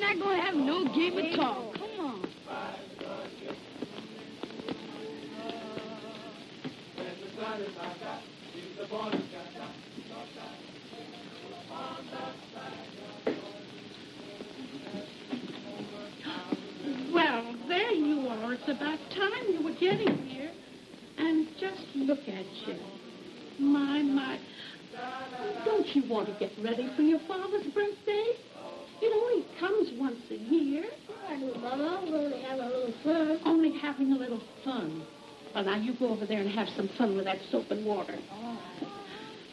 not going to have no game at all. Come on. Well, there you are. It's about time you were getting here. And just look at you. My. Don't you want to get ready for your father's birthday? You know, he comes once a year. Mama, we're only having a little fun. Only having a little fun. Well, now, you go over there and have some fun with that soap and water. Oh.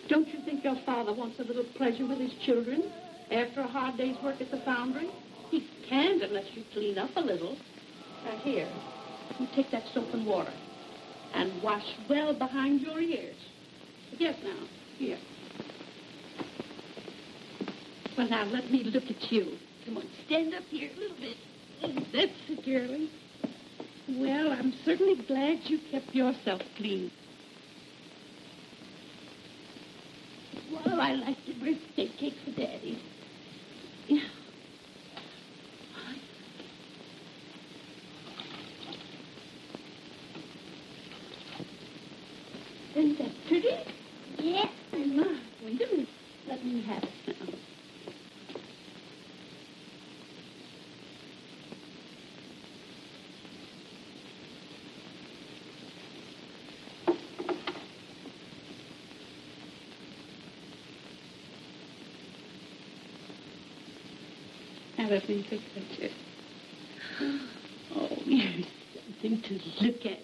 Don't you think your father wants a little pleasure with his children after a hard day's work at the foundry? He can't unless you clean up a little. Now, here, you take that soap and water and wash well behind your ears. Yes, now, here. Well, now, let me look at you. Come on, stand up here a little bit. That's it, girlie. Well, I'm certainly glad you kept yourself clean. Well, I like the birthday cake for Daddy. Yeah. Isn't that pretty? Yeah. Wait a minute. Let me have it now. Now let me take a picture. Oh, here's something to look at.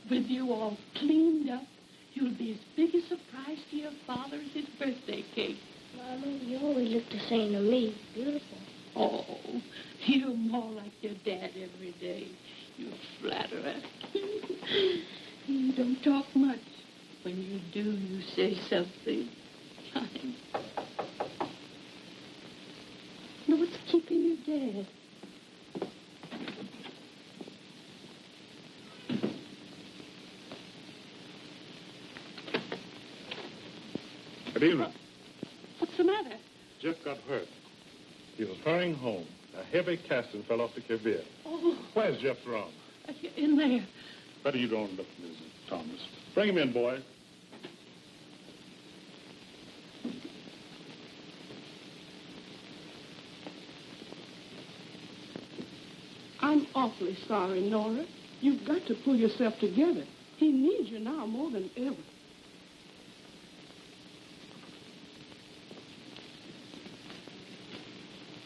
With you all cleaned up, you'll be as big a surprise to your father as his birthday cake. Mama, you always look the same to me. Beautiful. Oh, you're more like your dad every day. You flatterer. You don't talk much. When you do, you say something. No, what's keeping your dad? Good evening. What's the matter? Jeff got hurt. He was hurrying home. A heavy casting fell off the caboose. Oh. Where's Jeff's room? In there. Better you don't look, Mrs. Thomas. Bring him in, boy. I'm awfully sorry, Nora. You've got to pull yourself together. He needs you now more than ever.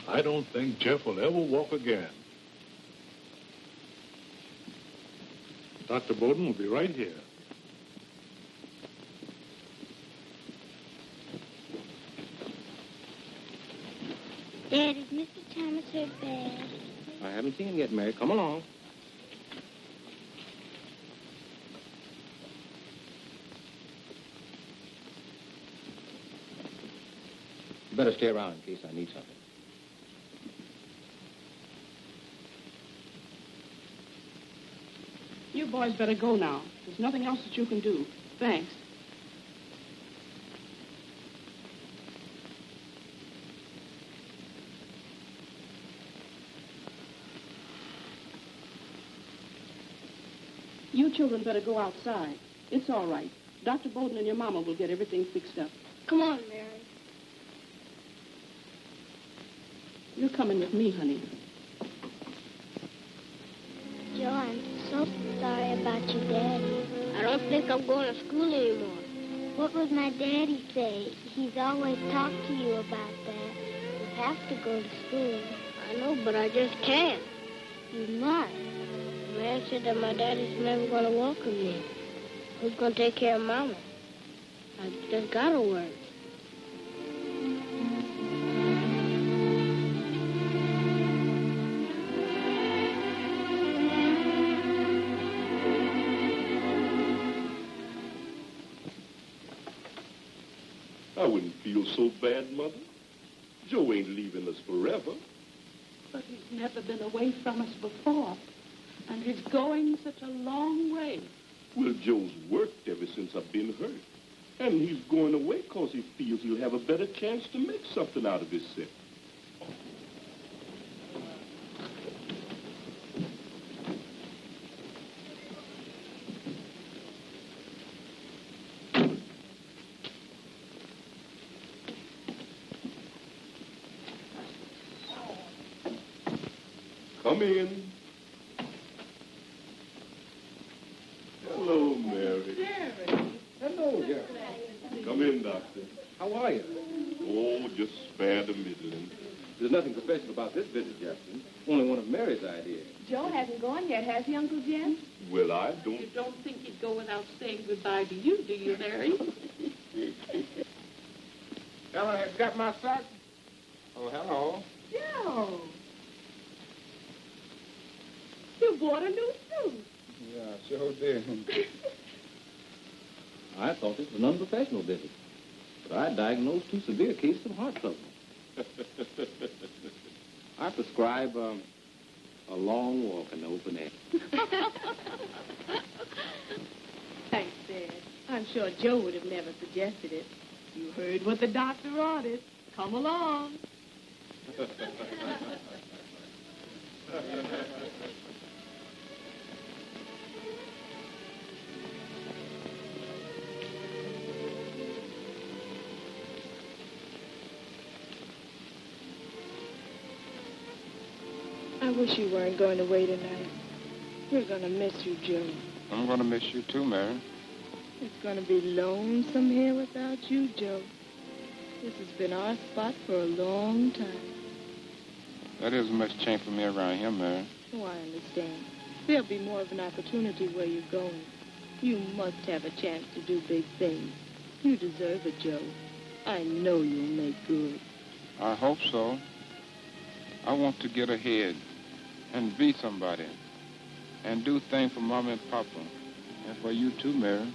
I don't think Jeff will ever walk again. Dr. Bowden will be right here. Dad, is Mr. Thomas hurt bad? I haven't seen him yet, Mary. Come along. You better stay around in case I need something. You boys better go now. There's nothing else that you can do. Thanks. You children better go outside. It's all right. Dr. Bowden and your mama will get everything fixed up. Come on, Mary. You're coming with me, honey. Joe, I'm so sorry about your daddy. I don't think I'm going to school anymore. What would my daddy say? He's always talked to you about that. You have to go to school. I know, but I just can't. You must. The man said that my daddy's never going to welcome me. Who's going to take care of Mama? I just got to work. I wouldn't feel so bad, Mother. Joe ain't leaving us forever. But he's never been away from us before. And he's going such a long way. Well, Joe's worked ever since I've been hurt. And he's going away because he feels he'll have a better chance to make something out of himself. Come in. Hello, Mary. Hello, Jerry. Come in, Doctor. How are you? Oh, just spare the middling. There's nothing special about this visit, Jefferson. Only one of Mary's ideas. Joe hasn't gone yet, has he, Uncle Jim? Well, I You don't... don't think he'd go without saying goodbye to you, do you, Mary? Ella has got my sock. Oh, hello. Joe! You bought a new suit. Yeah, sure did. I thought this was an unprofessional visit, but I diagnosed 2 severe cases of heart trouble. I prescribe a long walk in the open air. Thanks, Dad. I'm sure Joe would have never suggested it. You heard what the doctor ordered. Come along. I wish you weren't going away tonight. We're going to miss you, Joe. I'm going to miss you too, Mary. It's going to be lonesome here without you, Joe. This has been our spot for a long time. That isn't much change for me around here, Mary. Oh, I understand. There'll be more of an opportunity where you're going. You must have a chance to do big things. You deserve it, Joe. I know you'll make good. I hope so. I want to get ahead and be somebody and do things for Mama and Papa and for you too, Mary.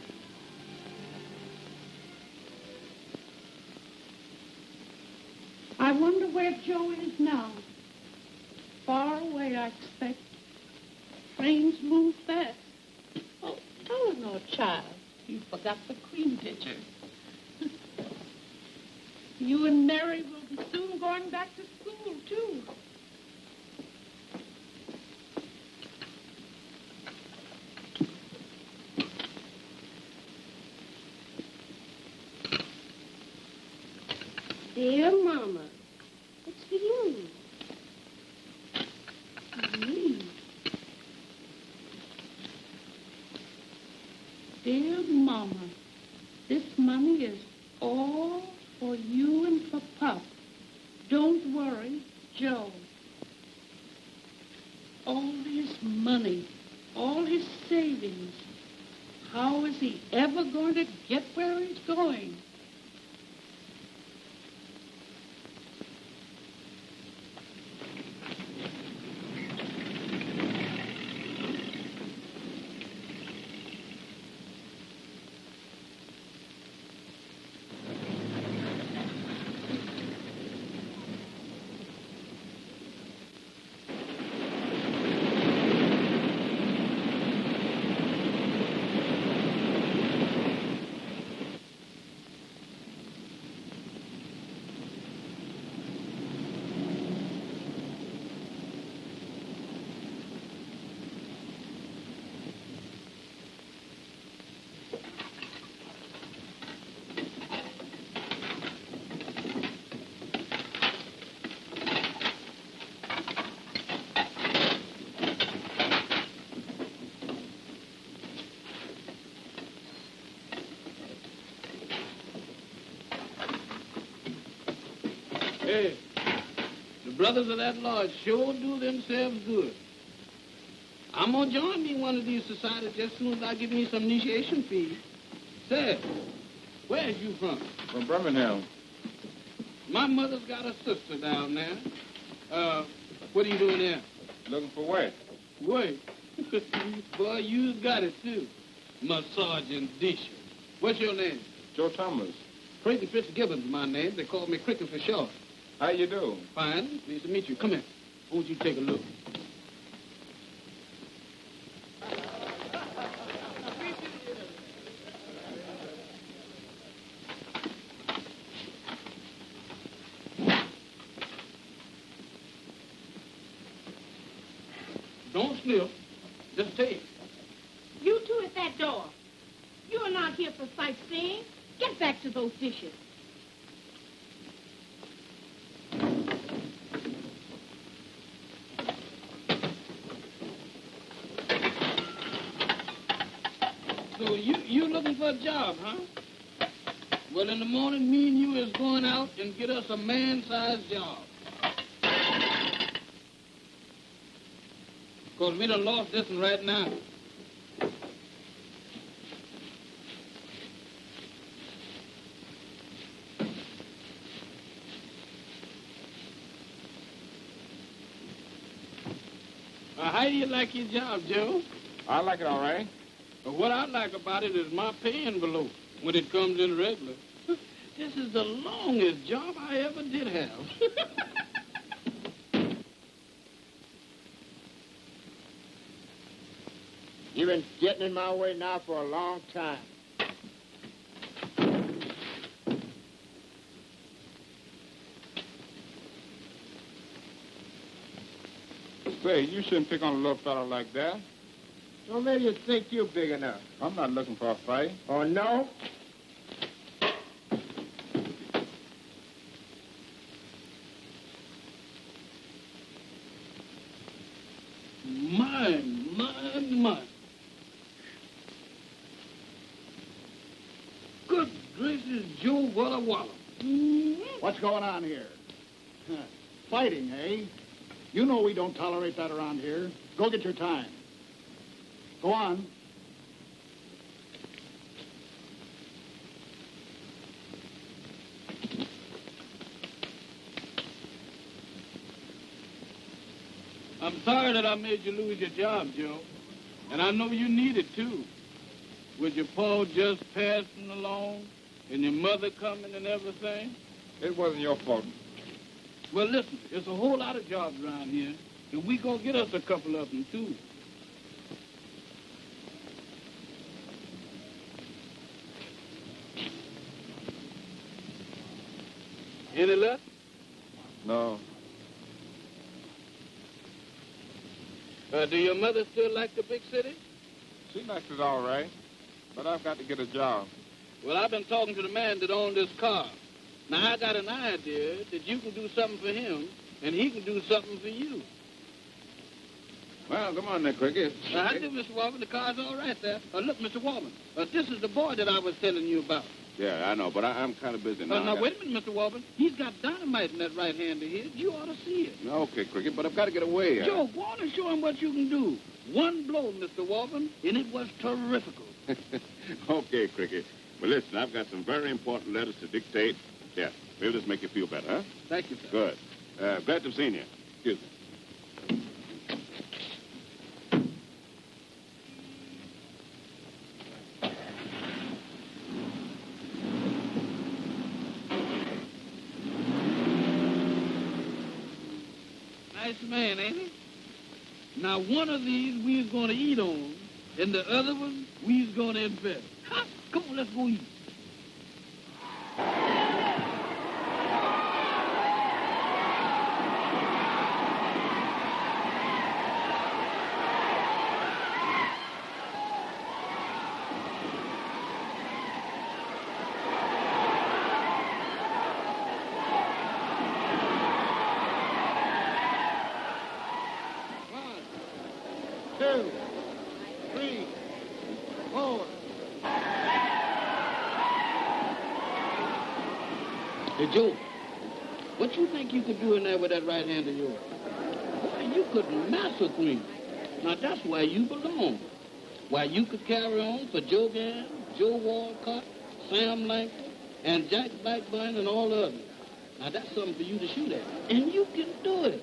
I wonder where Joe is now. Far away, I expect. Trains move fast. Oh, no, child. You forgot the cream pitcher. You and Mary will be soon going back to school, too. Dear Mama, it's for you. Me. Dear Mama, this money is all for you and for Pop. Don't worry, Joe. All his money, all his savings. How is he ever going to get where he's going? Hey, the brothers of that lodge sure do themselves good. I'm going to join me in one of these societies just as soon as I get me some initiation fees. Say, where's you from? From Birmingham. My mother's got a sister down there. What are you doing there? Looking for work. Work? Boy, you got it, too. Massaging dishes. What's your name? Joe Thomas. Crazy Fitzgibbon's my name. They call me Cricket for short. How you do? Fine. Pleased to meet you. Come here. Won't you take a look? Don't sniff. Just take. You two at that door. You are not here for sightseeing. Get back to those dishes. for a job, huh? Well, in the morning, me and you is going out and get us a man-sized job. Because we done lost this one right now. How do you like your job, Joe? I like it all right. But what I like about it is my pay envelope when it comes in regular. This is the longest job I ever did have. You've been getting in my way now for a long time. Say, you shouldn't pick on a little fella like that. Well, maybe you think you're big enough. I'm not looking for a fight. Oh, no? My. Good gracious, Joe, Walla Walla. What's going on here? Fighting, eh? You know we don't tolerate that around here. Go get your time. Go on. I'm sorry that I made you lose your job, Joe. And I know you need it, too. With your pa just passing along and your mother coming and everything. It wasn't your fault. Well, listen, there's a whole lot of jobs around here, and we gonna get us a couple of them, too. Any luck? No. Do your mother still like the big city? She likes it all right, but I've got to get a job. Well, I've been talking to the man that owned this car. Now, I got an idea that you can do something for him, and he can do something for you. Well, come on there, Cricket. I do, Mr. Walman. The car's all right there. Look, Mr. Walman, this is the boy that I was telling you about. Yeah, I know, but I'm kind of busy now. Now, wait a minute, Mr. Walman. He's got dynamite in that right hand of his. You ought to see it. Okay, Cricket, but I've got to get away. Joe, go on and show him what you can do. One blow, Mr. Walman, and it was terrifical. Okay, Cricket. Well, listen, I've got some very important letters to dictate. Yeah, maybe this make you feel better, huh? Thank you, sir. Good. Glad to have seen you. Excuse me. Nice man, ain't he? Now, one of these we's going to eat on, and the other one we's going to invest. Ha! Come on, let's go eat. Hey, Joe, what you think you could do in there with that right hand of yours? Boy, you could massacre me. Now, that's where you belong. Why, you could carry on for Joe Gann, Joe Walcott, Sam Langford, and Jack Blackburn and all the others. Now, that's something for you to shoot at. And you can do it.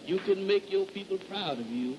You can make your people proud of you.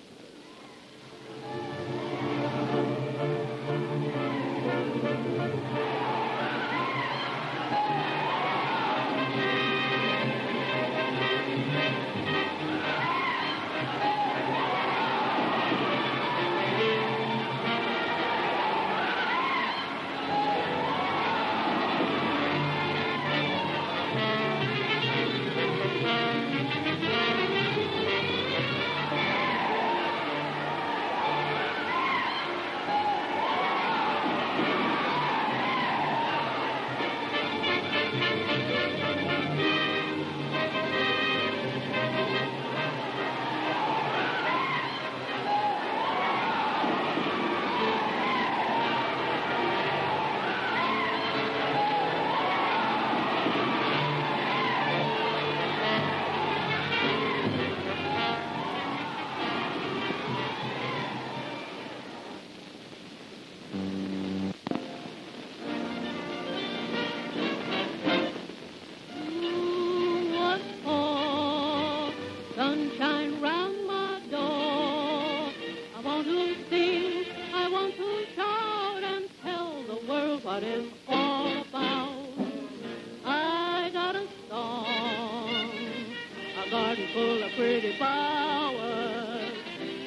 flowers.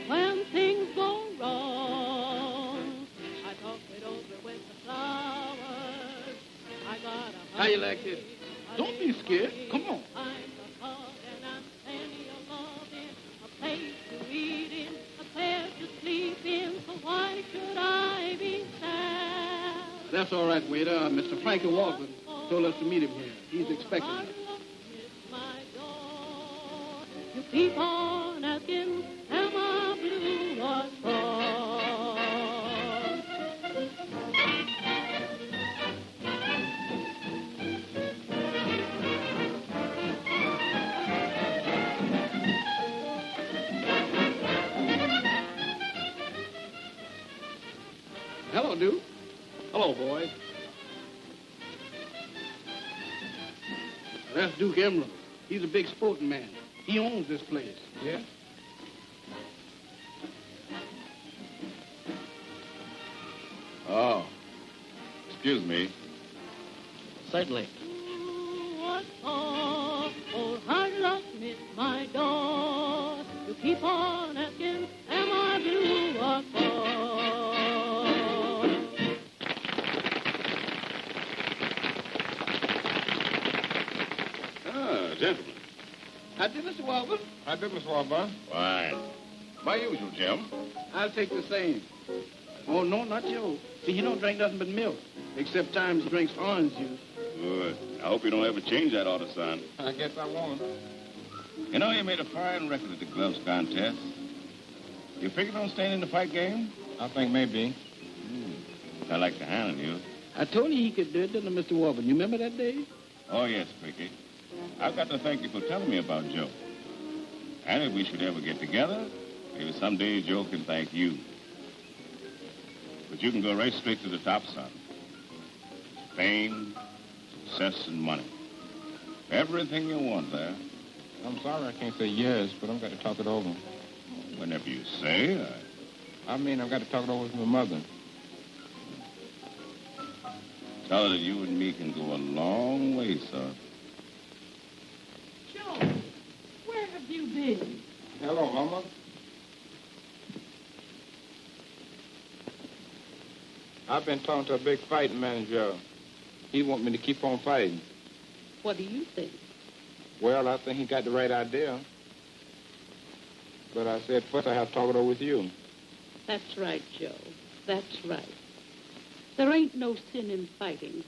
When things go wrong, I talk it over with the flowers. I got a How you like this? Don't be scared. Come on. I'm a hug and I'm plenty of loving, a place to eat in, a bed to sleep in, so why should I be sad? That's all right, waiter. Mr. Frankie Walker told us to meet him here. He's expecting us. You keep on asking, am I blue or strong? Hello, Duke. Hello, boys. That's Duke Emerald. He's a big sporting man. He owns this place. Yeah? Oh. Excuse me. Certainly. What for? Oh, hard luck miss my door. You keep on asking, am I blue or for? Ah, gentlemen. How did Mr. Walker? How did Miss Warburn? Fine. My usual, Jim. I'll take the same. Oh, no, not Joe. See, he don't drink nothing but milk, except times he drinks orange juice. Good. I hope you don't ever change that order, son. I guess I won't. You know, you made a fine record at the gloves contest. You figured on staying in the fight game? I think maybe. I like to handle you. I told you he could do it, didn't I, Mr. Warburton? You remember that day? Oh, yes, Cricket. I've got to thank you for telling me about Joe. And if we should ever get together, maybe someday Joe can thank you. But you can go right straight to the top, son. Fame, success, and money. Everything you want there. I'm sorry I can't say yes, but I've got to talk it over. Whenever you say, I mean, I've got to talk it over with my mother. tell her that you and me can go a long way, son. Joe, where have you been? Hello, Mama. I've been talking to a big fighting manager. He wants me to keep on fighting. What do you think? Well, I think he got the right idea. But I said first I have to talk it over with you. That's right, Joe. That's right. There ain't no sin in fighting,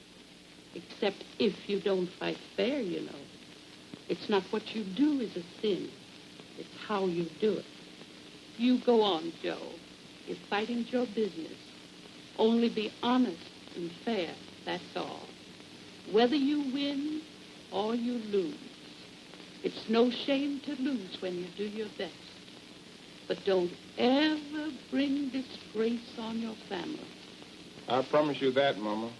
except if you don't fight fair, you know. It's not what you do is a sin. It's how you do it. You go on, Joe. If fighting's your business, only be honest and fair, that's all. Whether you win or you lose, it's no shame to lose when you do your best. But don't ever bring disgrace on your family. I promise you that, Mama.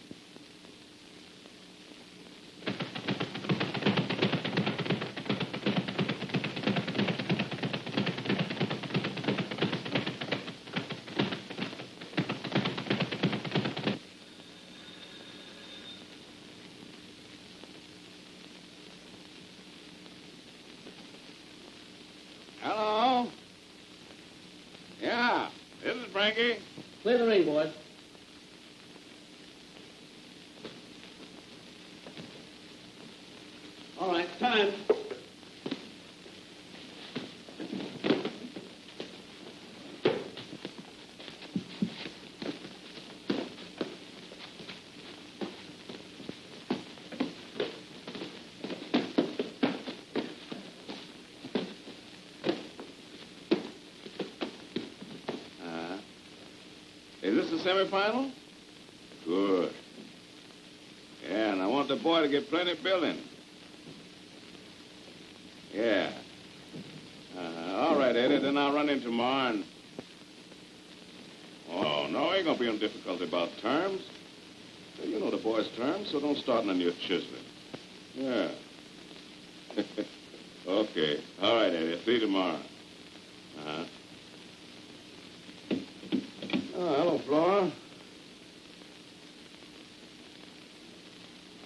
Hello? Yeah, this is Frankie. Clear the ring, boys. All right, time. Is this the semifinal? Good. Yeah, and I want the boy to get plenty building. Yeah. All right, Eddie, then I'll run in tomorrow and... Oh, no, ain't gonna be no difficulty about terms. You know the boy's terms, so don't start on your chisel. Yeah. Okay. All right, Eddie, see you tomorrow. Uh-huh. Oh, hello, Flora.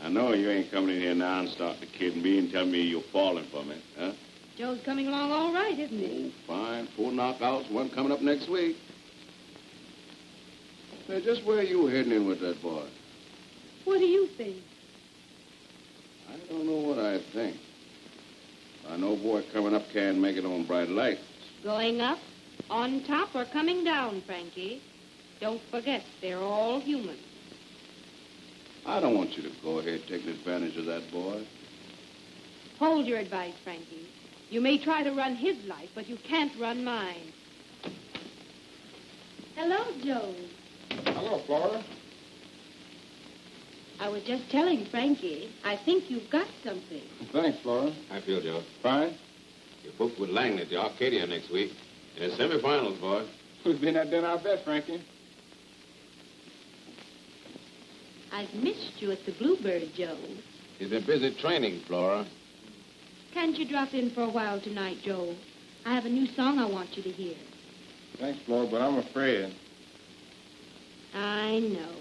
I know you ain't coming in here now and starting to kid me and tell me you're falling for me, huh? Joe's coming along all right, isn't he? Fine. 4 knockouts, one coming up next week. Now, just where are you heading in with that boy? What do you think? I don't know what I think. I know boy coming up can't make it on bright lights. Going up, on top, or coming down, Frankie? Don't forget, they're all human. I don't want you to go ahead taking advantage of that boy. Hold your advice, Frankie. You may try to run his life, but you can't run mine. Hello, Joe. Hello, Flora. I was just telling Frankie, I think you've got something. Thanks, Flora. I feel, Joe. Fine. You're booked with Langley at the Arcadia next week. In the semifinals, boy. Who's been at dinner, I bet, Frankie? I've missed you at the Bluebird, Joe. He's been busy training, Flora. Can't you drop in for a while tonight, Joe? I have a new song I want you to hear. Thanks, Flora, but I'm afraid. I know.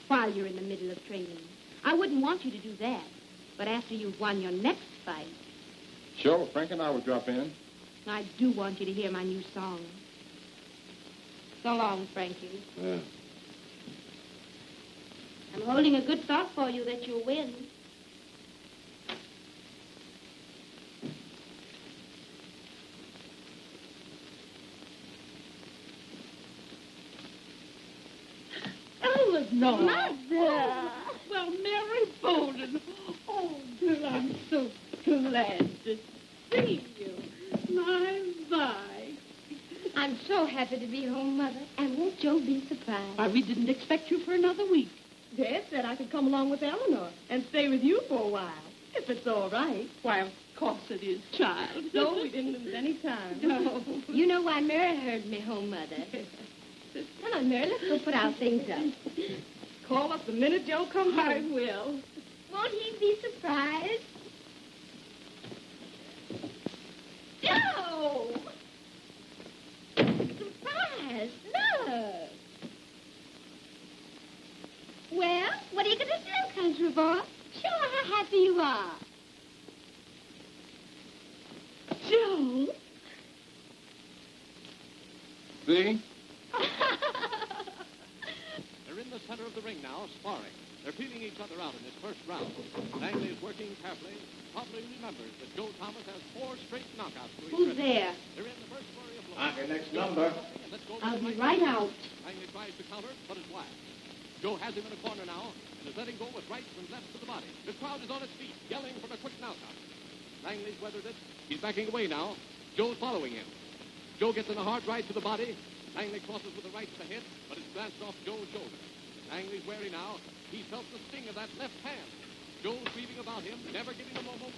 While you're in the middle of training. I wouldn't want you to do that. But after you've won your next fight, Sure, Frank and I will drop in. I do want you to hear my new song. So long, Frankie. Yeah. I'm holding a good thought for you that you'll win. No. Mother! Oh, well, Mary Bowden. Oh, Bill, I'm so glad to see you. My. I'm so happy to be home, Mother. And won't Joe be surprised? Why, we didn't expect you for another week. Dad said I could come along with Eleanor and stay with you for a while, if it's all right. Why, of course it is, child. So we didn't lose any time. No. You know why Mary heard me home, Mother. Come on, Mary, let's go put our things up. Call us the minute Joe comes home. I will. Won't he be surprised? Joe! Surprise! Look! Well, what are you going to do, country boy? Show her how happy you are. Joe? See? They're in the center of the ring now, sparring. They're feeling each other out in this first round. Langley is working carefully. Probably remembers that Joe Thomas has 4 straight knockouts to his Who's credit. there? They're in the first flurry of blows. Okay, next number. I'll be right out. Langley tries to counter, but is wide. Joe has him in a corner now and is letting go with rights and lefts to the body. The crowd is on its feet, yelling for a quick knockout. Langley's weathered it. He's backing away now. Joe's following him. Joe gets in a hard right to the body. Langley crosses with the right to the head, but it's glanced off Joe's shoulder. Langley's wary now. He felt the sting of that left hand. Joe's weaving about him, never giving him a moment.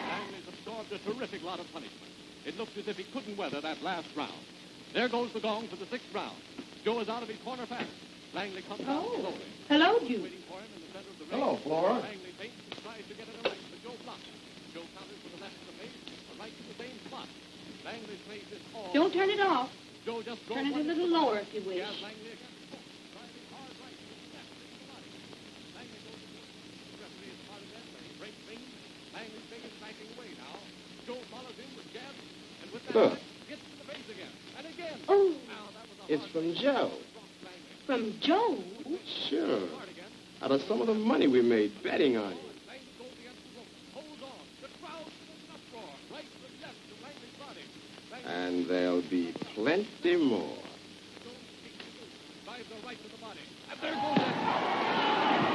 Langley's absorbed a terrific lot of punishment. It looked as if he couldn't weather that last round. There goes the gong for the 6th round. Joe is out of his corner fast. Langley comes out slowly. Hello, Jude. Waiting for him in the center of the ring. Hello, Flora. Langley feints and tries to get it a right, but Joe blocks. Joe counters with a left to the face, a right to the same spot. Langley's face is all... Don't turn it off. Joe just goes Turn it a one little to the lower body. if you wish. He has Langley against the post, driving hard right with the left into the body. Langley goes to the... The referee is part of that, but he breaks things. Langley's big is backing away now. Joe follows in with jabs, and with that Huh. right, gets to the face again. And again. Oh, Now, that was a It's hard from right. Joe. from Joe? Sure. Out of some of the money we made betting on you. Langley goes against the rope, holds on. The crowd with an uproar. Right to the left of Langley's body. And there'll be plenty more. Drives her right to the body. And there goes that.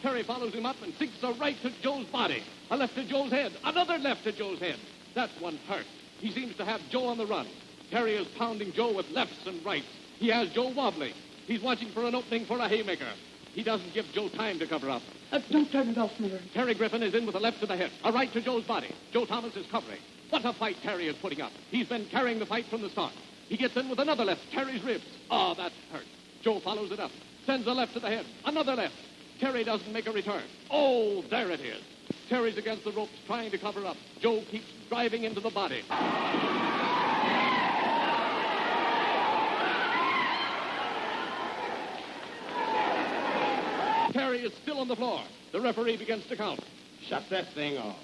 Terry follows him up and sinks a right to Joe's body. A left to Joe's head. Another left to Joe's head. That one hurt. He seems to have Joe on the run. Terry is pounding Joe with lefts and rights. He has Joe wobbling. He's watching for an opening for a haymaker. He doesn't give Joe time to cover up. Don't turn it off, Mary. Terry Griffin is in with a left to the head, a right to Joe's body. Joe Thomas is covering. What a fight Terry is putting up. He's been carrying the fight from the start. He gets in with another left, Terry's ribs. Oh, that hurt. Joe follows it up, sends a left to the head, another left. Terry doesn't make a return. Oh, there it is. Terry's against the ropes, trying to cover up. Joe keeps driving into the body. Terry is still on the floor. The referee begins to count. Shut that thing off.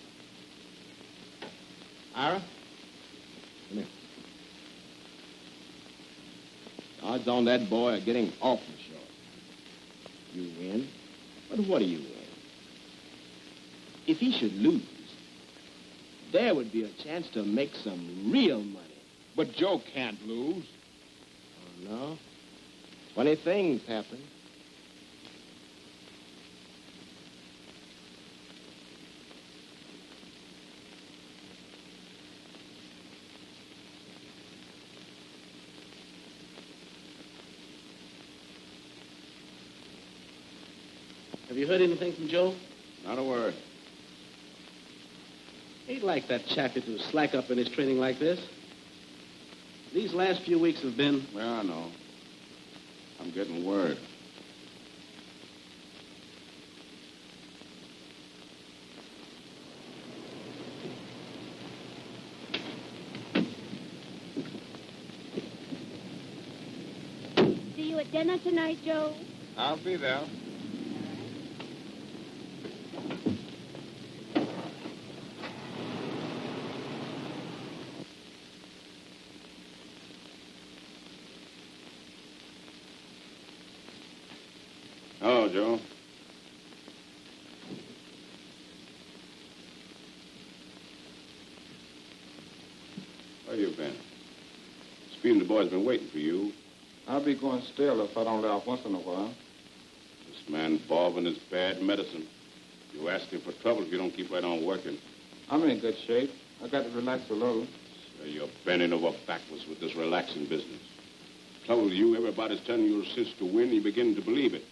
Ira? Come here. Odds on that boy are getting awful short. You win. But what do you win? If he should lose, there would be a chance to make some real money. But Joe can't lose. Oh, no? Funny things happen. Have you heard anything from Joe? Not a word. Ain't like that chappie to slack up in his training like this. These last few weeks have been... Well, I know. I'm getting word. See you at dinner tonight, Joe? I'll be there. Hello, Joe. Where you been? Speed and the boys been waiting for you. I'll be going still if I don't lay off once in a while. This man Baldwin is bad medicine. You ask him for trouble if you don't keep right on working. I'm in good shape. I got to relax a little. So you're bending over backwards with this relaxing business. Trouble with you, everybody's telling you since to win, you begin to believe it.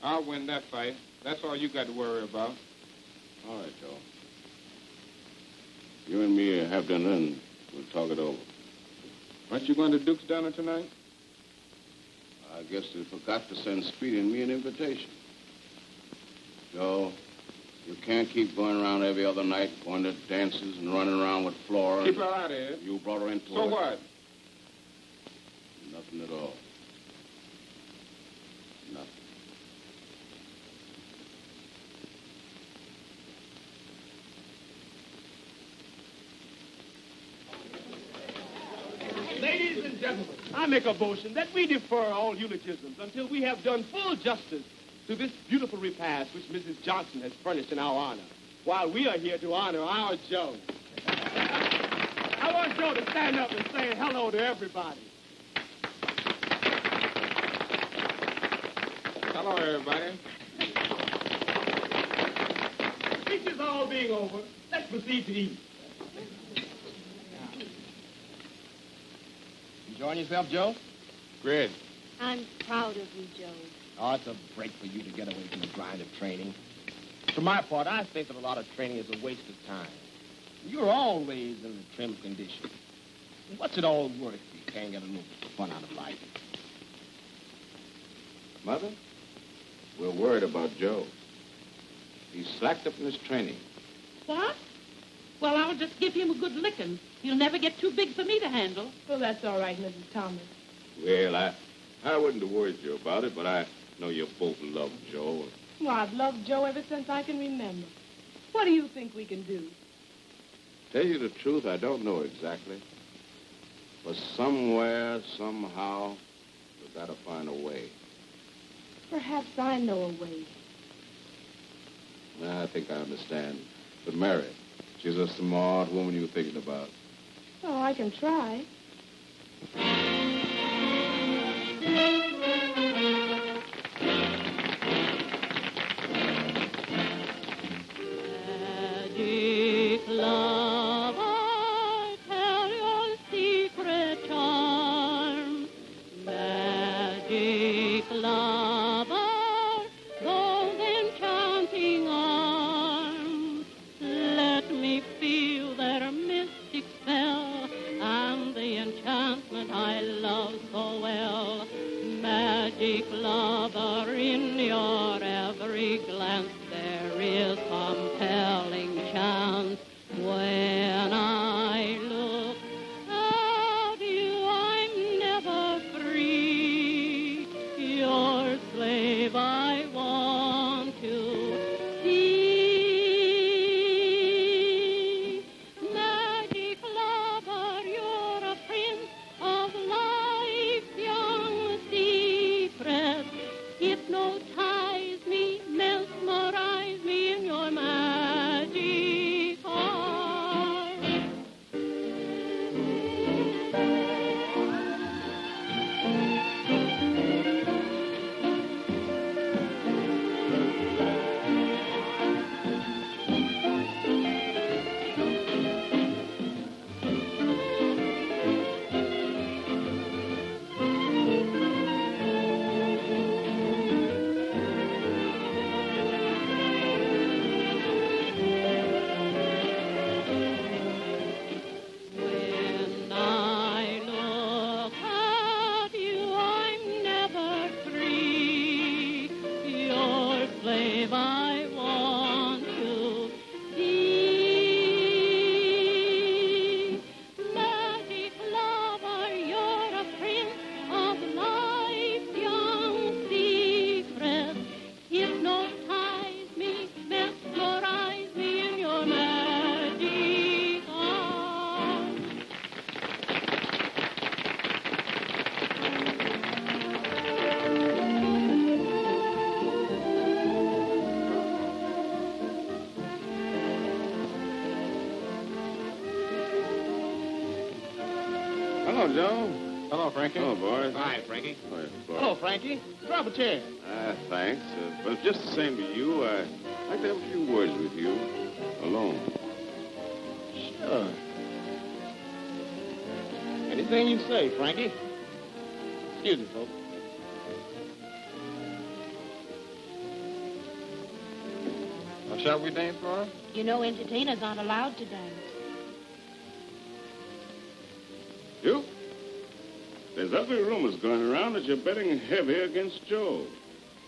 I'll win that fight. That's all you got to worry about. All right, Joe. You and me have dinner and we'll talk it over. Aren't you going to Duke's dinner tonight? I guess they forgot to send Speedy and me an invitation. Joe, you can't keep going around every other night, going to dances and running around with Flora. Keep her out of here. You brought her into it. So what? Nothing at all. Nothing. Ladies and gentlemen, I make a motion that we defer all eulogisms until we have done full justice to this beautiful repast which Mrs. Johnson has furnished in our honor, while we are here to honor our Joe. I want Joe to stand up and say hello to everybody. Hello, everybody. Speeches all being over, let's proceed to eat. Enjoying yourself, Joe? Great. I'm proud of you, Joe. Oh, it's a break for you to get away from the grind of training. For my part, I think that a lot of training is a waste of time. You're always in the trim condition. What's it all worth if you can't get a little fun out of life? Mother, we're worried about Joe. He's slacked up in his training. What? Well, I'll just give him a good licking. He'll never get too big for me to handle. Well, that's all right, Mrs. Thomas. Well, I wouldn't have worried you about it, but I know you both love Joe. Well, I've loved Joe ever since I can remember. What do you think we can do? Tell you the truth, I don't know exactly. But somewhere, somehow, we've got to find a way. Perhaps I know a way. I think I understand. But Mary, she's a smart woman you're thinking about. Oh, I can try. Magic love Hello, Joe. Hello, Frankie. Hello, boys. Hi, Frankie. Oh, yeah, boys. Hello, Frankie. Drop a chair. Thanks. But just the same to you, I'd like to have a few words with you. Alone. Sure. Anything you say, Frankie. Excuse me, folks. Well, shall we dance, Laura? You know entertainers aren't allowed to dance. You? There's ugly rumors going around that you're betting heavy against Joe.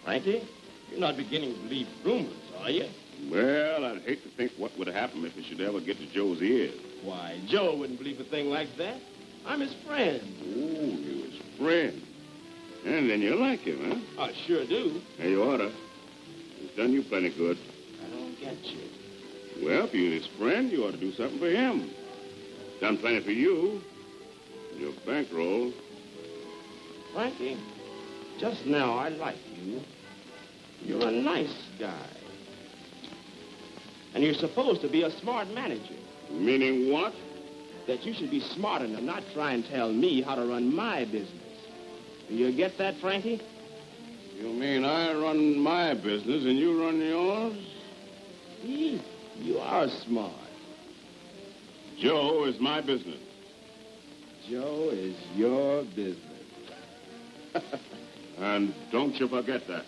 Frankie, you're not beginning to believe rumors, are you? Well, I'd hate to think what would happen if it should ever get to Joe's ears. Why, Joe wouldn't believe a thing like that. I'm his friend. Oh, you're his friend. And then you like him, huh? I sure do. Hey, you oughta. He's done you plenty good. I don't get you. Well, if you're his friend, you ought to do something for him. Done plenty for you. Your bankroll. Frankie, just now I like you. You're a nice guy. And you're supposed to be a smart manager. Meaning what? That you should be smart enough not try and tell me how to run my business. Do you get that, Frankie? You mean I run my business and you run yours? See, you are smart. Joe is my business. Joe is your business. And don't you forget that.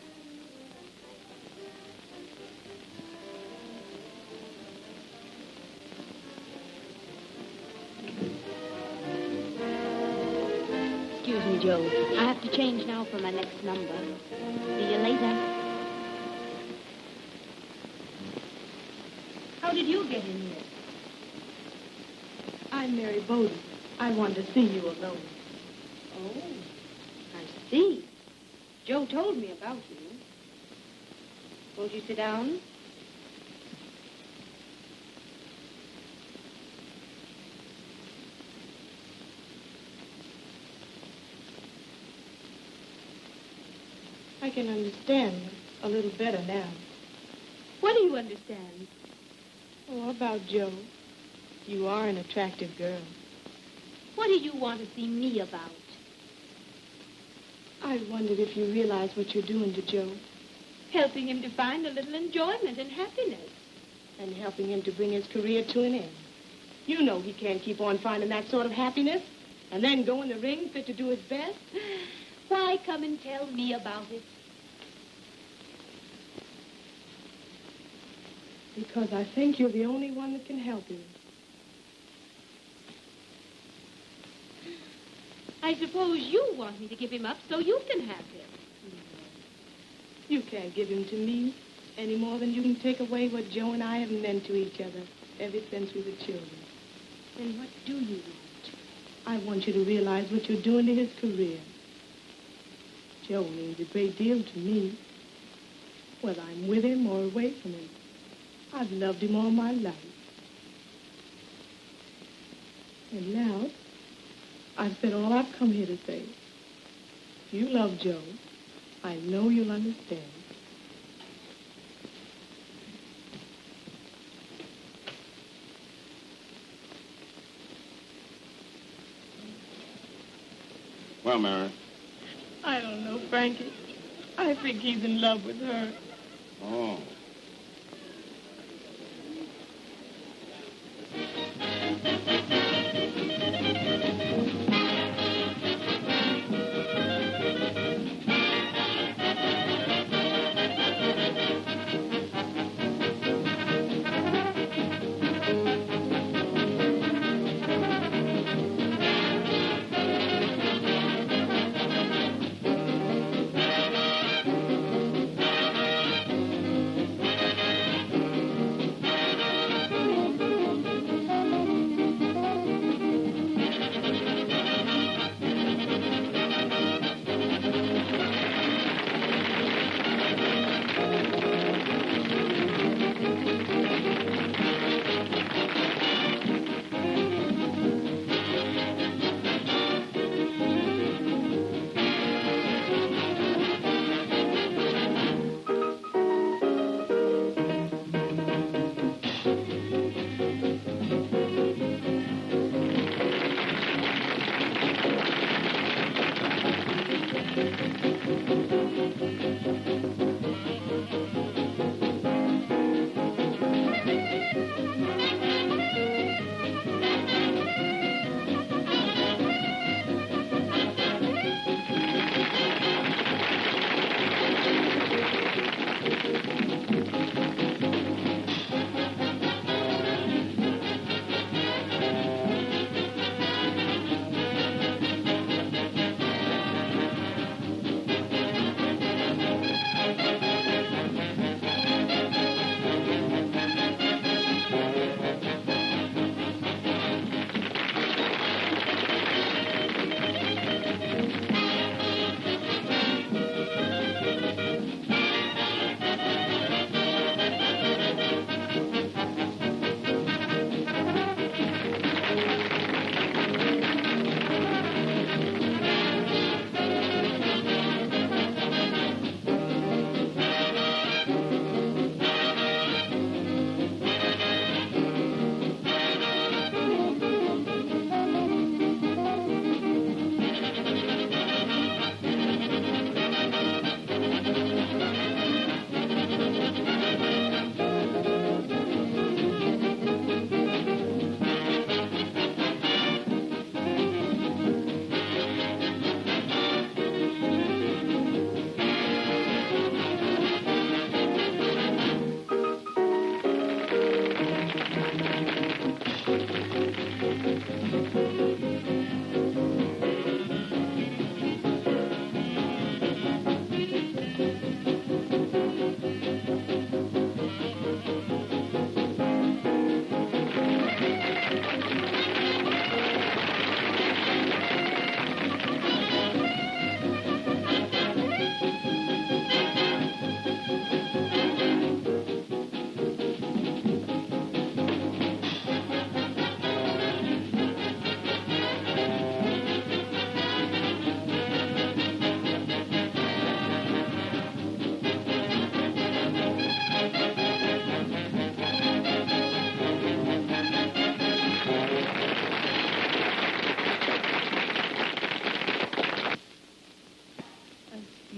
Excuse me, Joe. I have to change now for my next number. See you later. How did you get in here? I'm Mary Bowden. I wanted to see you alone. Oh, I see. Joe told me about you. Won't you sit down? I can understand a little better now. What do you understand? Oh, about Joe. You are an attractive girl. What do you want to see me about? I wondered if you realize what you're doing to Joe. Helping him to find a little enjoyment and happiness. And helping him to bring his career to an end. You know he can't keep on finding that sort of happiness and then go in the ring fit to do his best. Why come and tell me about it? Because I think you're the only one that can help him. I suppose you want me to give him up so you can have him. You can't give him to me any more than you can take away what Joe and I have meant to each other ever since we were children. Then what do you want? I want you to realize what you're doing to his career. Joe means a great deal to me. Whether I'm with him or away from him, I've loved him all my life. And now, I've said all I've come here to say. If you love Joe, I know you'll understand. Well, Mary. I don't know, Frankie. I think he's in love with her. Oh.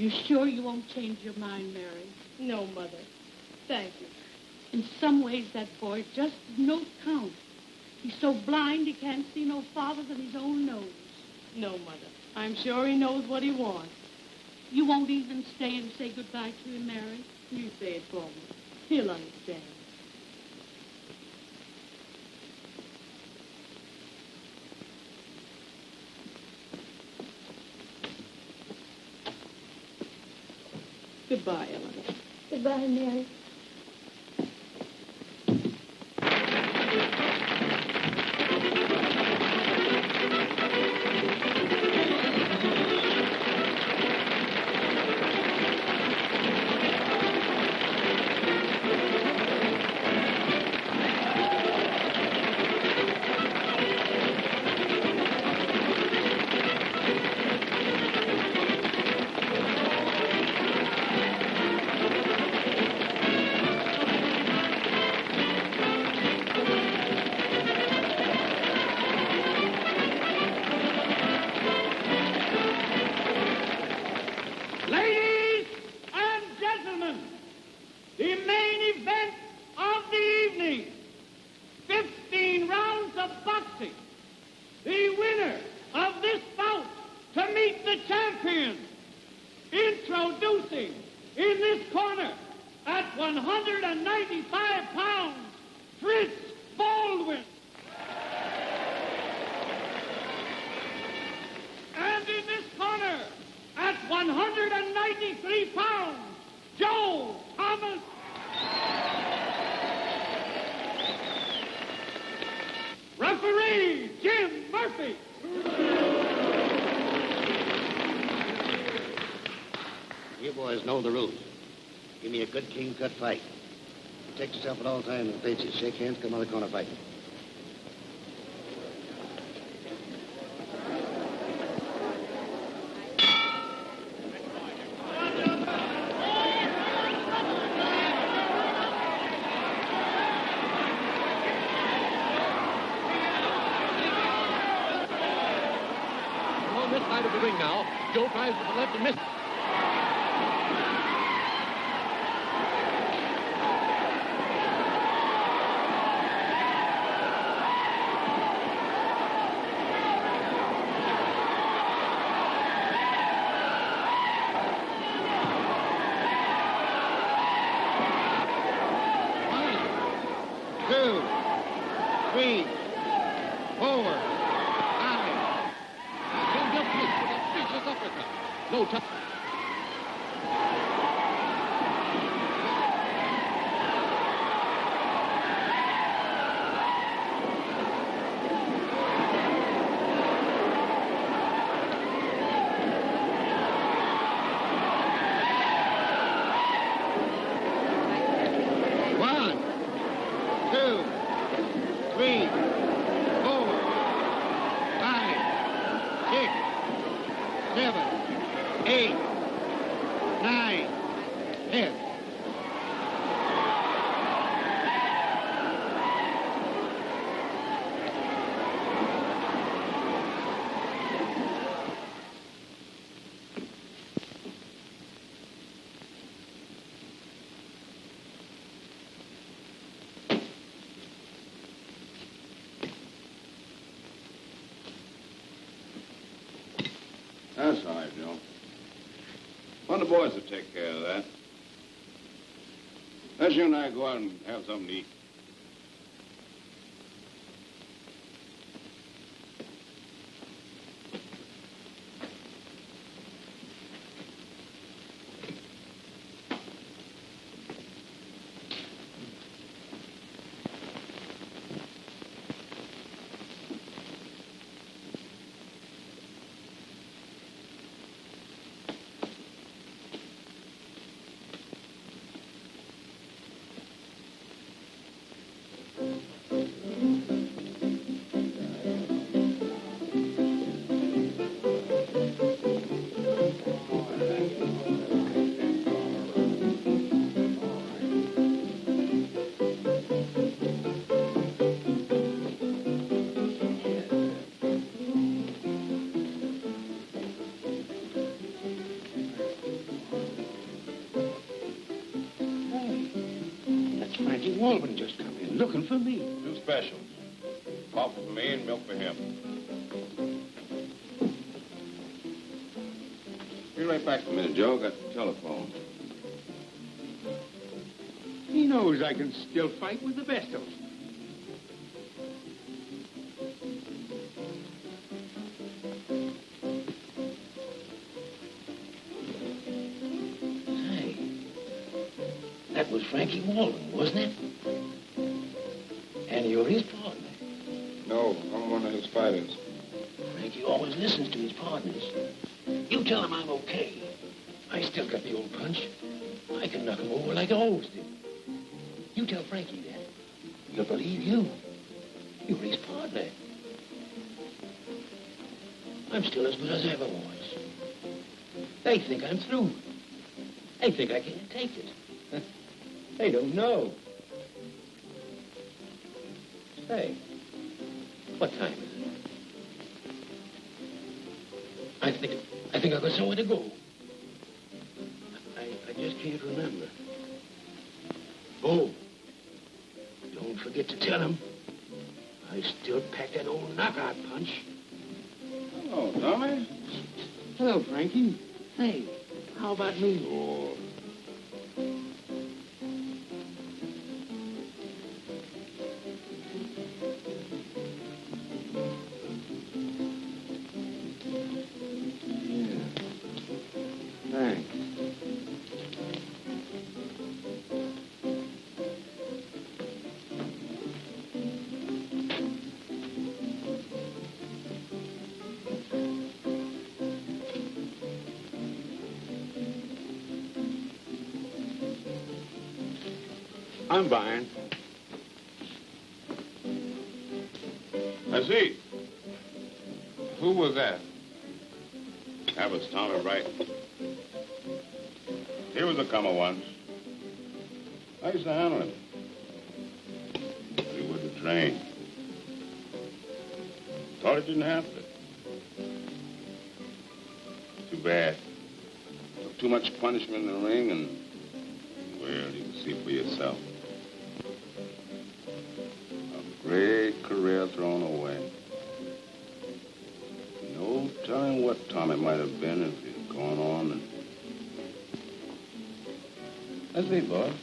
You sure you won't change your mind, Mary? No, Mother. Thank you. In some ways, that boy just no count. He's so blind he can't see no farther than his own nose. No, Mother. I'm sure he knows what he wants. You won't even stay and say goodbye to him, Mary? You say it for me. He'll understand. Goodbye, Ellen. Goodbye, Mary. Ladies and gentlemen, the main event of the evening, 15 rounds of boxing. The winner of this bout to meet the champion, introducing in this corner at 195 pounds, Fritz Baldwin. And in this corner, at 193 pounds, Joe Thomas. Referee, Jim Murphy. You boys know the rules. Give me a good, clean-cut fight. Protect yourself at all times and faces. Shake hands, come on the corner fighting. On this side of the ring now, Joe tries to the left and misses. Two, three, forward. Joe just missed with a vicious uppercut. No touch. One, two, three, four, five, six, seven, eight, nine, 10. That's all right, Joe. One of the boys will take care of that. Let's you and I go out and have something to eat. Walden just come in looking for me. 2 specials. Coffee for me and milk for him. Be right back in a minute, Joe. Got the telephone. He knows I can still fight with the best of them. Say, that was Frankie Walden, wasn't it? And you're his partner. No, I'm one of his fighters. Frankie always listens to his partners. You tell him I'm okay. I still got the old punch. I can knock him over like I always did. You tell Frankie that. He'll believe you. You're his partner. I'm still as good as ever was. They think I'm through. They think I can't take it. They don't know. Say, what time is it? I think I've got somewhere to go. I just can't remember. Oh, don't forget to tell him I still pack that old knockout punch. Hello, Tommy. Hello, Frankie. Hey, how about me? Oh. Thanks. I'm buying. I see. Who was that? That was Tommy Bright. He was a comer once. I used to handle him. But he wouldn't train. Thought he didn't have to. Too bad. Took too much punishment in the ring and, well, you can see for yourself. A great career thrown away. No telling what Tommy might have been if he'd gone on and... Let's eat, boss.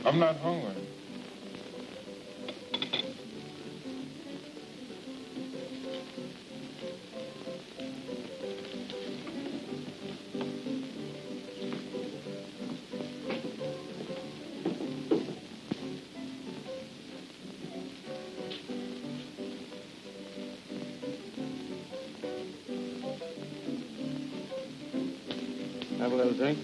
I'm not hungry. Have a little drink?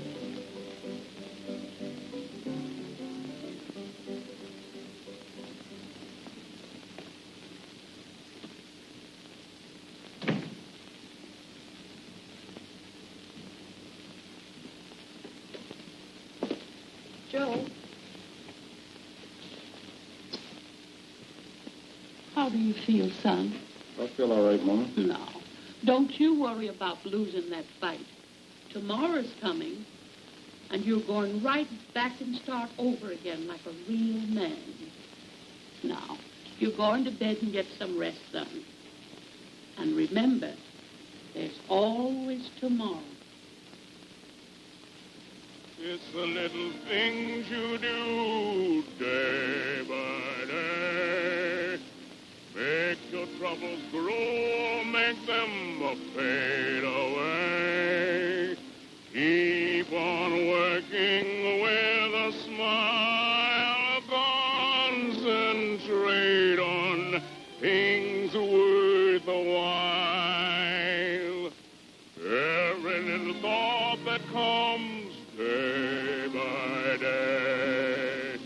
Joe. How do you feel, son? I feel all right, Mama. No. Don't you worry about losing that fight. Tomorrow's coming, and you're going right back and start over again like a real man. Now, you're going to bed and get some rest, son. And remember, there's always tomorrow. It's the little things you do day by day. Make your troubles grow, make them fade away. Keep on working with a smile. Concentrate on things worth a while. Every little thought that comes day by day,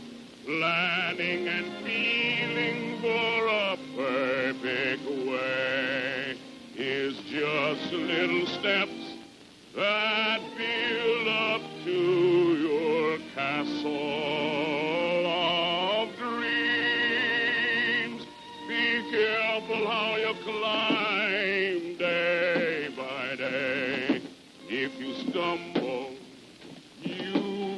planning and feeling for a perfect way, is just little steps that build up to your castle of dreams. Be careful how you climb day by day. If you stumble, you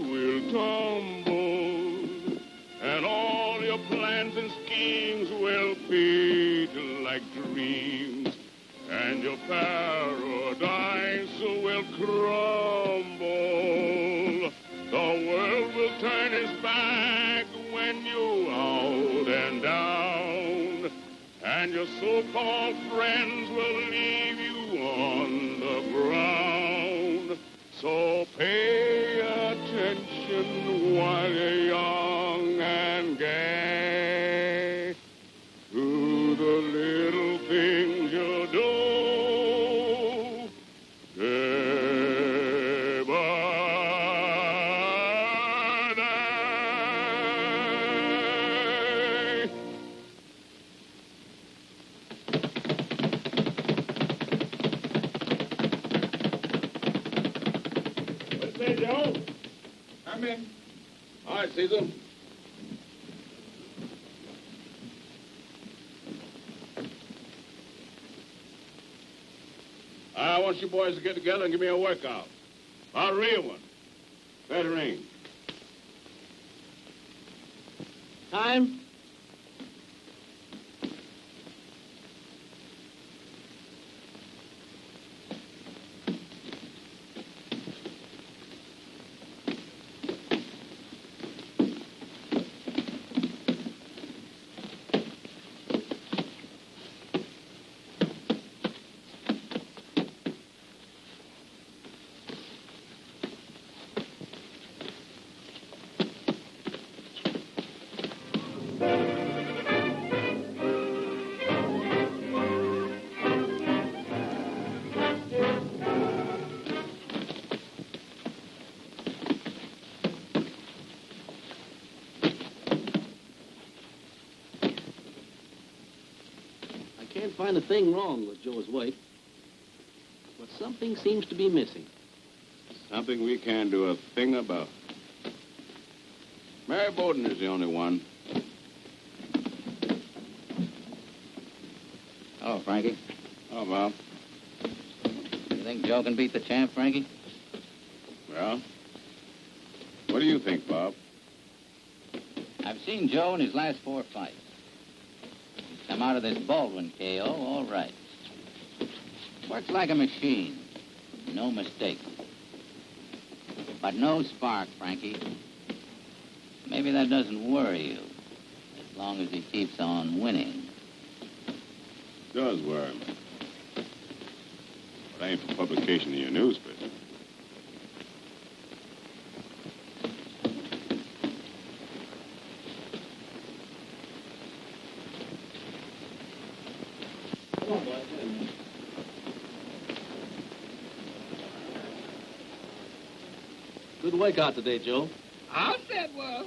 will tumble, and all your plans and schemes will fade like dreams, and your paradise will crumble. The world will turn its back when you're out and down, and your so-called friends will leave you on the ground. So pay attention while you're young and gay to the little things you do. Day by day. What's that, Joe? I'm in. All right, Caesar. I want you boys to get together and give me a workout. A real one. Better ring. Time? I can't find a thing wrong with Joe's wife, but something seems to be missing. Something we can't do a thing about. Mary Bowden is the only one. Oh, Frankie. Oh, Bob. You think Joe can beat the champ, Frankie? Well, what do you think, Bob? I've seen Joe in his last 4 fights. He's come out of this Baldwin KO all right. Works like a machine. No mistake. But no spark, Frankie. Maybe that doesn't worry you, as long as he keeps on winning. Does worry me. But ain't for publication in your newspaper. Good workout today, Joe. I'll say it was.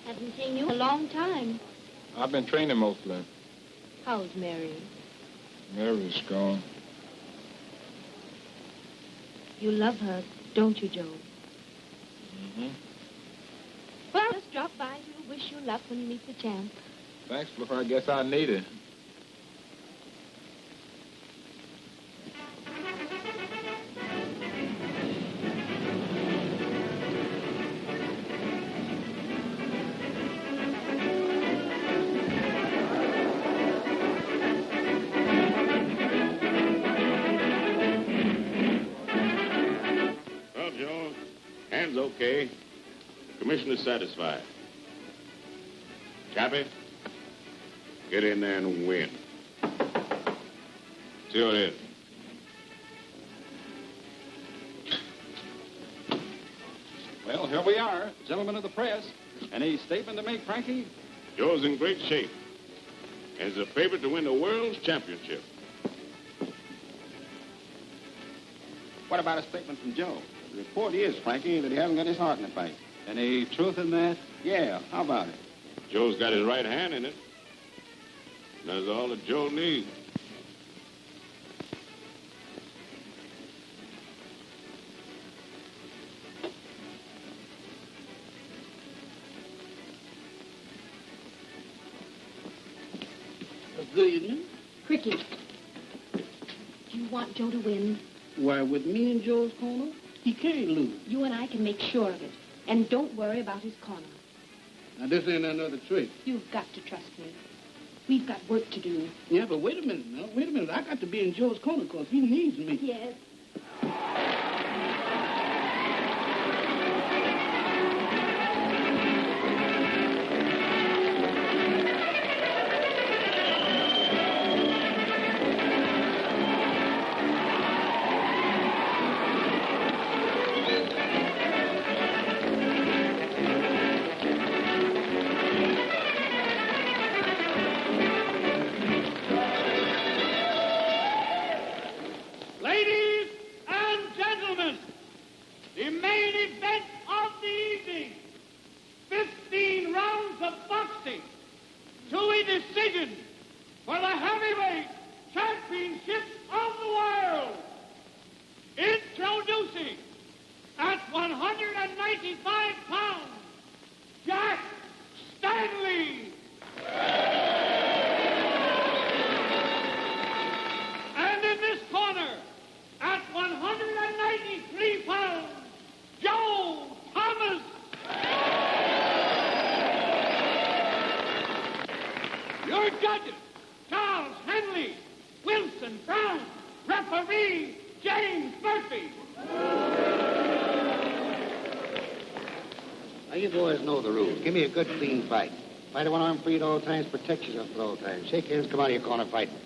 Haven't seen you in a long time. I've been training mostly. How's Mary? Mary's gone. You love her, don't you, Joe? Mm-hmm. Well, just drop by to wish you luck when you meet the champ. Thanks, Flipper. I guess I need it. Well, Joe, hand's okay. The commissioner's satisfied. Chappie, get in there and win. See what it is. Well, here we are, gentlemen of the press. Any statement to make, Frankie? Joe's in great shape and is a favorite to win the world's championship. What about a statement from Joe? The report is, Frankie, that he hasn't got his heart in the fight. Any truth in that? Yeah, how about it? Joe's got his right hand in it. That's all that Joe needs. Good evening. Ricky, do you want Joe to win? Why, with me in Joe's corner, he can't lose. You and I can make sure of it. And don't worry about his corner. Now, this ain't another trick. You've got to trust me. We've got work to do. Yeah, but wait a minute now. Wait a minute. I got to be in Joe's corner because he needs me. Yes. Ladies and gentlemen, the main event of the evening, 15 rounds of boxing to a decision for the heavyweight championship of the world. Introducing at 195 pounds, Jack Stanley. And in this corner, at 193 pounds, Joe Thomas. Your judges, Charles Henley, Wilson Brown, referee James Murphy. Now, you boys know the rules. Give me a good, clean fight. Fighter one arm free at all times, protect yourself at all times. Shake hands, come out of your corner fighting.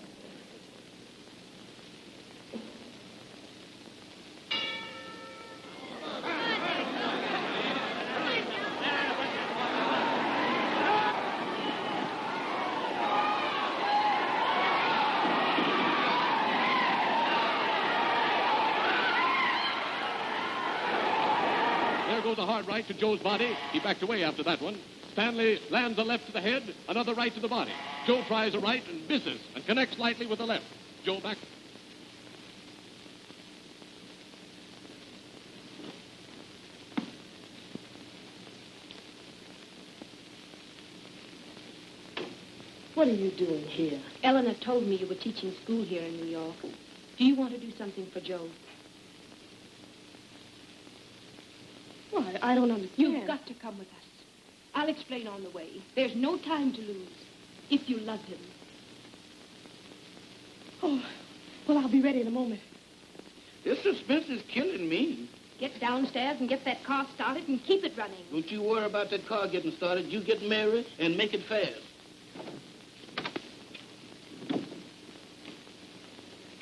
There goes a hard right to Joe's body. He backed away after that one. Stanley lands a left to the head, another right to the body. Joe tries a right and misses and connects lightly with the left. Joe back. What are you doing here? Eleanor told me you were teaching school here in New York. Do you want to do something for Joe? Well, I don't understand. You've got to come with us. I'll explain on the way. There's no time to lose. If you love him. Oh, well, I'll be ready in a moment. This suspense is killing me. Get downstairs and get that car started and keep it running. Don't you worry about that car getting started. You get married and make it fast.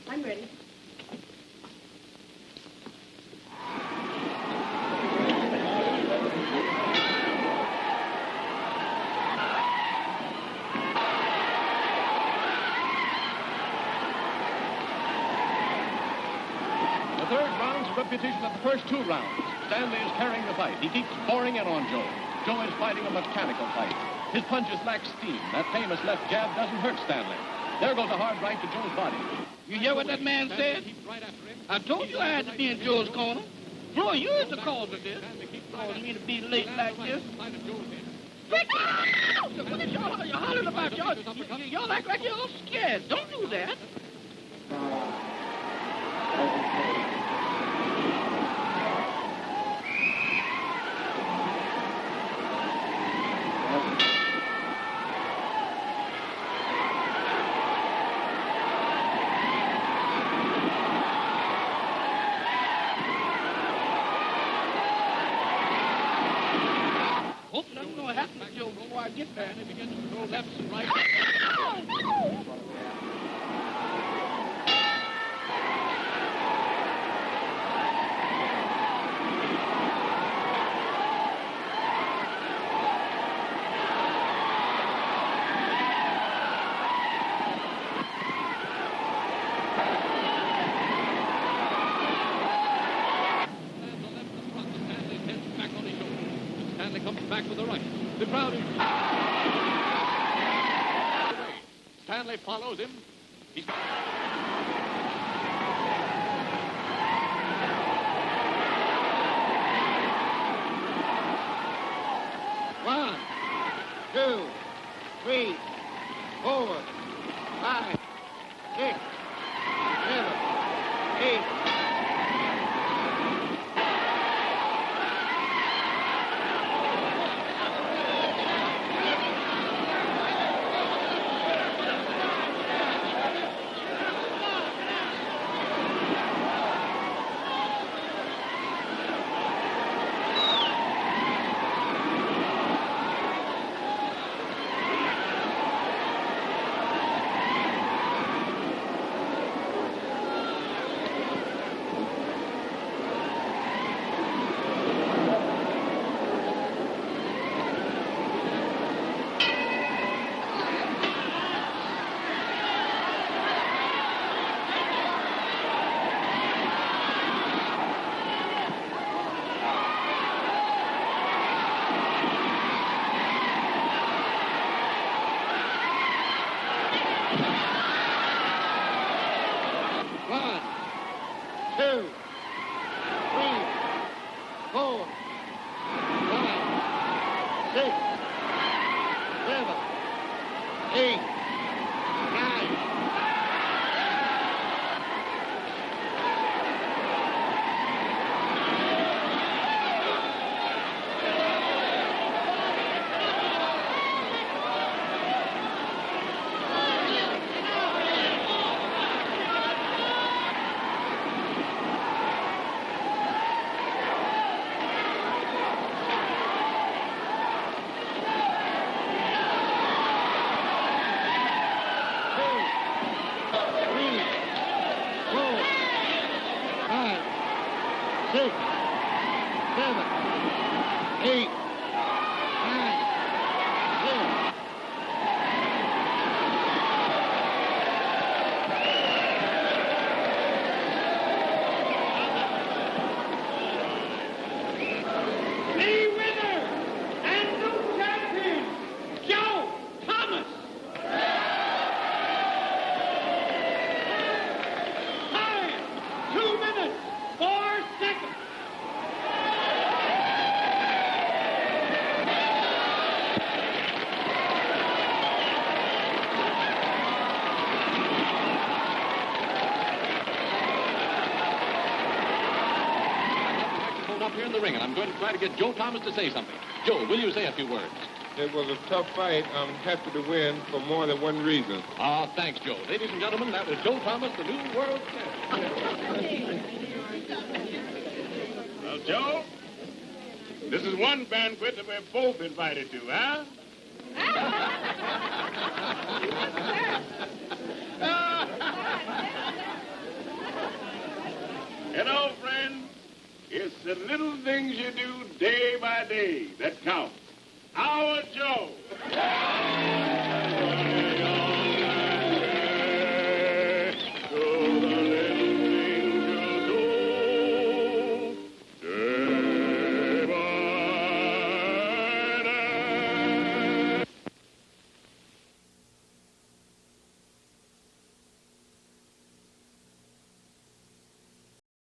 I'm ready. The third round's a repetition of the first two rounds. Stanley is carrying the fight. He keeps pouring in on Joe. Joe is fighting a mechanical fight. His punches lack steam. That famous left jab doesn't hurt Stanley. There goes a hard right to Joe's body. You hear what that man said? I told you I had to be in Joe's corner. Floyd, you're the cause of this. Causing me to be late like this. What is y'all hollering about? Y'all act like you're all scared. Don't do that. Hope nothing's going to happen to Joe before I get there. They begin to throw lefts and rights. Stanley comes back with the right. The crowd is... Stanley follows him. He's... One, two, three, forward. 5, 6, 7, 8. Up here in the ring, and I'm going to try to get Joe Thomas to say something. Joe, will you say a few words? It was a tough fight. I'm happy to win for more than one reason. Ah, thanks, Joe. Ladies and gentlemen, that was Joe Thomas, the new world champion. Well, Joe, this is one banquet that we're both invited to, huh? You know, friend, it's the little things you do day by day that count. Our Joe.